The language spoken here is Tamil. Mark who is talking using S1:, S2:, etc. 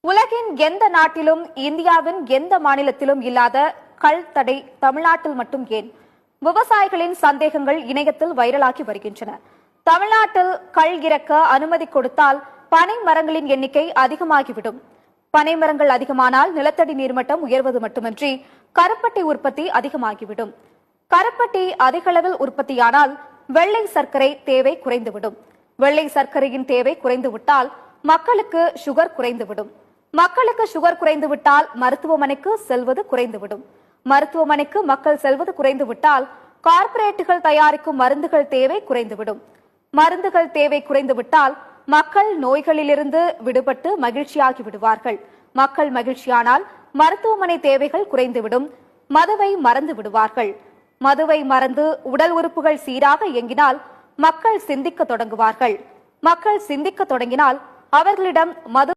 S1: உலகின் எந்த நாட்டிலும் இந்தியாவின் எந்த மாநிலத்திலும் இல்லாத கள் தடை தமிழ்நாட்டில் மட்டும் ஏன்? விவசாயிகளின் சந்தேகங்கள் இணையத்தில் வைரலாகி வருகின்றன. தமிழ்நாட்டில் கள் இறக்க அனுமதி கொடுத்தால் பனை மரங்களின் எண்ணிக்கை அதிகமாகிவிடும். பனை மரங்கள் அதிகமானால் நிலத்தடி நீர்மட்டம் உயர்வது மட்டுமின்றி கருப்பட்டி உற்பத்தி அதிகமாகிவிடும். கருப்பட்டி அதிகளவில் உற்பத்தியானால் வெள்ளை சர்க்கரை தேவை குறைந்துவிடும். வெள்ளை சர்க்கரையின் தேவை குறைந்துவிட்டால் மக்களுக்கு சுகர் குறைந்துவிடும். மக்களுக்கு சுகர் குறைந்துவிட்டால் மருத்துவமனைக்கு செல்வது குறைந்துவிடும். மருத்துவமனைக்கு மக்கள் செல்வது குறைந்துவிட்டால் கார்ப்பரேட்டுகள் தயாரிக்கும் மருந்துகள் தேவை குறைந்துவிடும். மருந்துகள் தேவை குறைந்துவிட்டால் மக்கள் நோய்களிலிருந்து விடுபட்டு மகிழ்ச்சியாகி விடுவார்கள். மக்கள் மகிழ்ச்சியானால் மருத்துவமனை தேவைகள் குறைந்துவிடும். மதுவை மறந்து விடுவார்கள். மதுவை மறந்து உடல் உறுப்புகள் சீராக இயங்கினால் மக்கள் சிந்திக்க தொடங்குவார்கள். மக்கள் சிந்திக்க தொடங்கினால் அவர்களிடம் மது